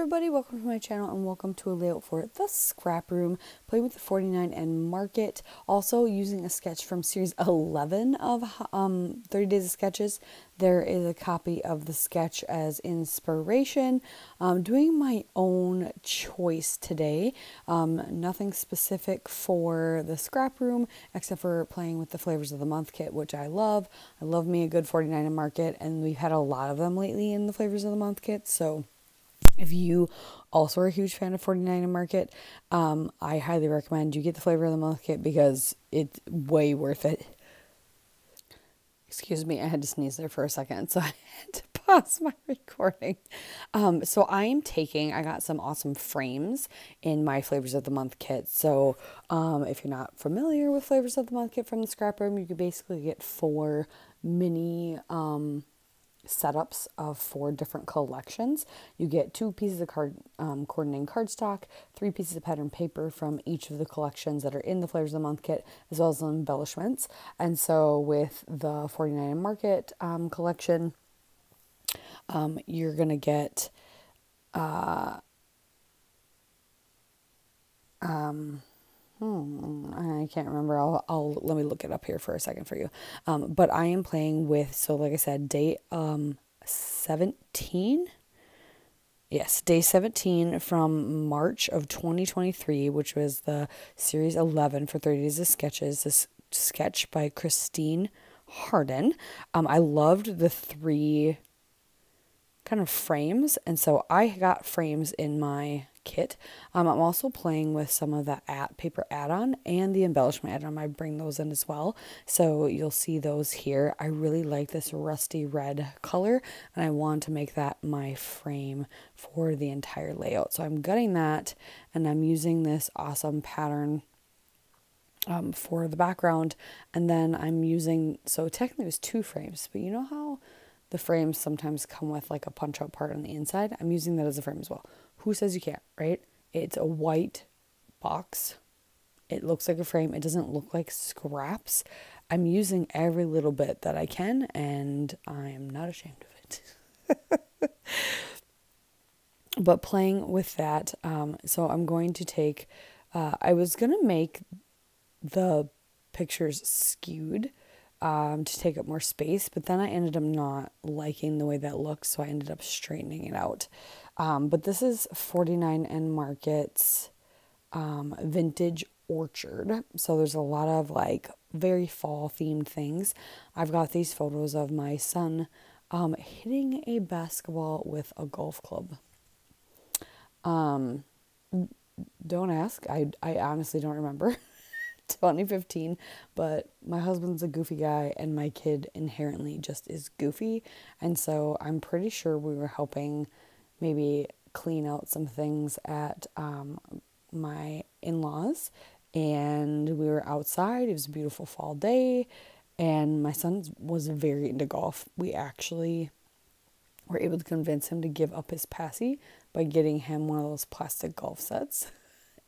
everybody, welcome to my channel and welcome to a layout for the scrap room, playing with the 49 and market, also using a sketch from series 11 of 30 Days of Sketches. There is a copy of the sketch as inspiration. Doing my own choice today, nothing specific for the scrap room except for playing with the Flavors of the Month kit, which I love. I love me a good 49 and market, and we've had a lot of them lately in the Flavors of the Month kit, so if you also are a huge fan of 49 and market, I highly recommend you get the Flavor of the Month kit because it's way worth it. Excuse me, I had to sneeze there for a second, so I had to pause my recording. So I got some awesome frames in my Flavors of the Month kit. So if you're not familiar with Flavors of the Month kit from the scrap room, you could basically get 4 mini setups of 4 different collections. You get 2 pieces of coordinating cardstock, 3 pieces of pattern paper from each of the collections that are in the Flavors of the Month kit, as well as some embellishments. And so with the 49 and market collection, you're gonna get I can't remember. I'll let me look it up here for a second for you. But I am playing with, so like I said, day 17. Yes, day 17 from March of 2023, which was the series 11 for 30 Days of Sketches. This sketch by Christine Harden. I loved the 3 kind of frames, and so I got frames in my kit. I'm also playing with some of the paper add-on and the embellishment add-on. I bring those in as well, so you'll see those here. I really like this rusty red color, and I want to make that my frame for the entire layout. So I'm gutting that, and I'm using this awesome pattern for the background, and then I'm using, so technically it was 2 frames, but you know how the frames sometimes come with like a punch out part on the inside? I'm using that as a frame as well. Who says you can't, right? It's a white box. It looks like a frame. It doesn't look like scraps. I'm using every little bit that I can, and I am not ashamed of it. But playing with that, so I'm going to take, I was going to make the pictures skewed to take up more space, but then I ended up not liking the way that looks, so I ended up straightening it out. But this is 49 and Market's Vintage Orchard, so there's a lot of like very fall themed things. I've got these photos of my son hitting a basketball with a golf club. Don't ask, I honestly don't remember. 2015, but my husband's a goofy guy and my kid inherently just is goofy, and so I'm pretty sure we were helping maybe clean out some things at my in-laws, and we were outside. It was a beautiful fall day, and my son was very into golf. We actually were able to convince him to give up his passy by getting him one of those plastic golf sets.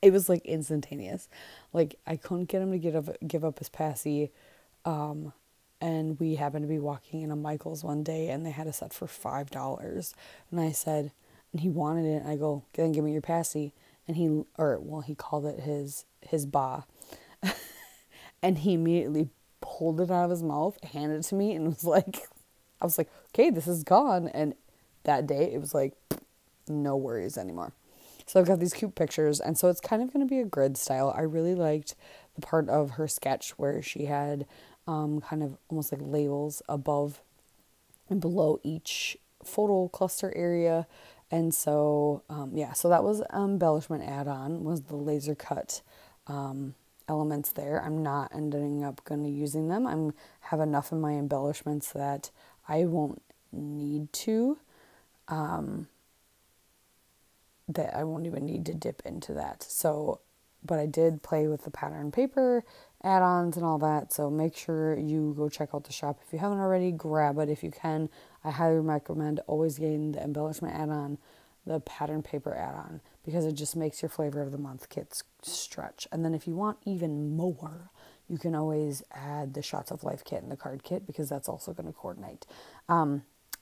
It was like instantaneous. Like I couldn't get him to give up his passy, and we happened to be walking in a Michael's one day, and they had a set for $5. And I said, and he wanted it. And I go, then give me your passy. And he called it his ba, and he immediately pulled it out of his mouth, handed it to me, and was like, I was like, okay, this is gone. And that day it was like, no worries anymore. So I've got these cute pictures, and so it's kind of going to be a grid style. I really liked the part of her sketch where she had kind of almost like labels above and below each photo cluster area. And so, yeah, so that was embellishment add-on, was the laser cut elements there. I'm not ending up going to using them. I have enough in my embellishments that I won't need to. That I won't even need to dip into that. So, but I did play with the pattern paper add-ons and all that. So make sure you go check out the shop. If you haven't already, grab it if you can. I highly recommend always getting the embellishment add-on, the pattern paper add-on, because it just makes your Flavor of the Month kits stretch. And then if you want even more, you can always add the Shots of Life kit and the card kit, because that's also going to coordinate.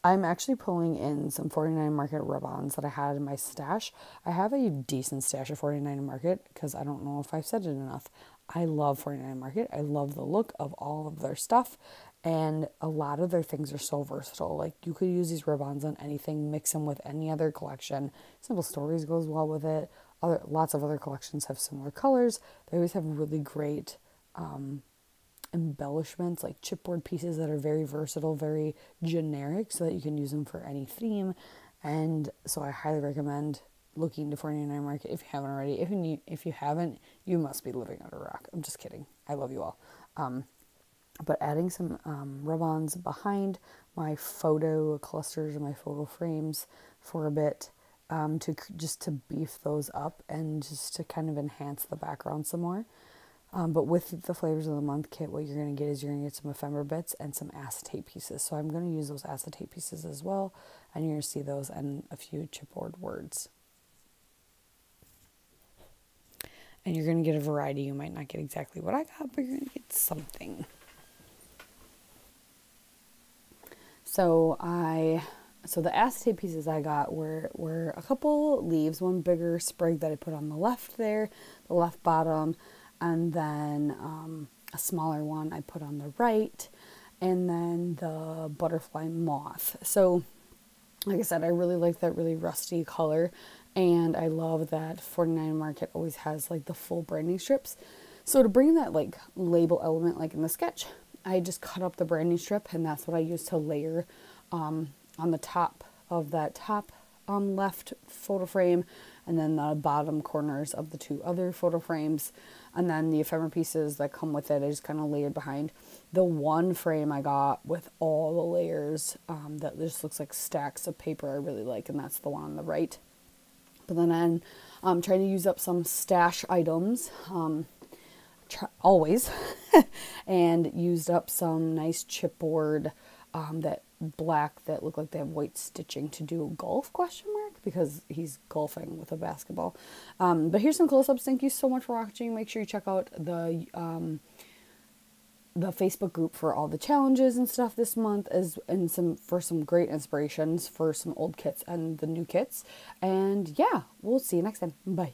I'm actually pulling in some 49 Market rub-ons that I had in my stash. I have a decent stash of 49 Market because I don't know if I've said it enough. I love 49 Market. I love the look of all of their stuff, and a lot of their things are so versatile. Like, you could use these rub-ons on anything, mix them with any other collection. Simple Stories goes well with it. Lots of other collections have similar colors. They always have really great embellishments, like chipboard pieces that are very versatile, very generic, so that you can use them for any theme. And so I highly recommend looking to 49 Market if you haven't already. If you haven't, you must be living under a rock. I'm just kidding. I love you all. But adding some rub-ons behind my photo clusters and my photo frames for a bit, to beef those up and just to kind of enhance the background some more. But with the Flavors of the Month kit, what you're going to get is you're going to get some ephemera bits and some acetate pieces. So I'm going to use those acetate pieces as well, and you're going to see those and a few chipboard words. And you're going to get a variety. You might not get exactly what I got, but you're going to get something. So the acetate pieces I got were a couple leaves, one bigger sprig that I put on the left there, the left bottom, and then a smaller one I put on the right, and then the butterfly moth. So like I said, I really like that really rusty color, and I love that 49 Market always has like the full branding strips. So to bring that like label element like in the sketch, I just cut up the branding strip, and that's what I use to layer on the top of that top left photo frame, and then the bottom corners of the two other photo frames, and then the ephemera pieces that come with it I just kind of layered behind. The one frame I got with all the layers that just looks like stacks of paper I really like, and that's the one on the right. But then I'm trying to use up some stash items, always, and used up some nice chipboard that black that look like they have white stitching to do golf ? Because he's golfing with a basketball. But here's some close-ups. Thank you so much for watching. Make sure you check out the Facebook group for all the challenges and stuff this month, for some great inspirations for some old kits and the new kits. And yeah, we'll see you next time. Bye.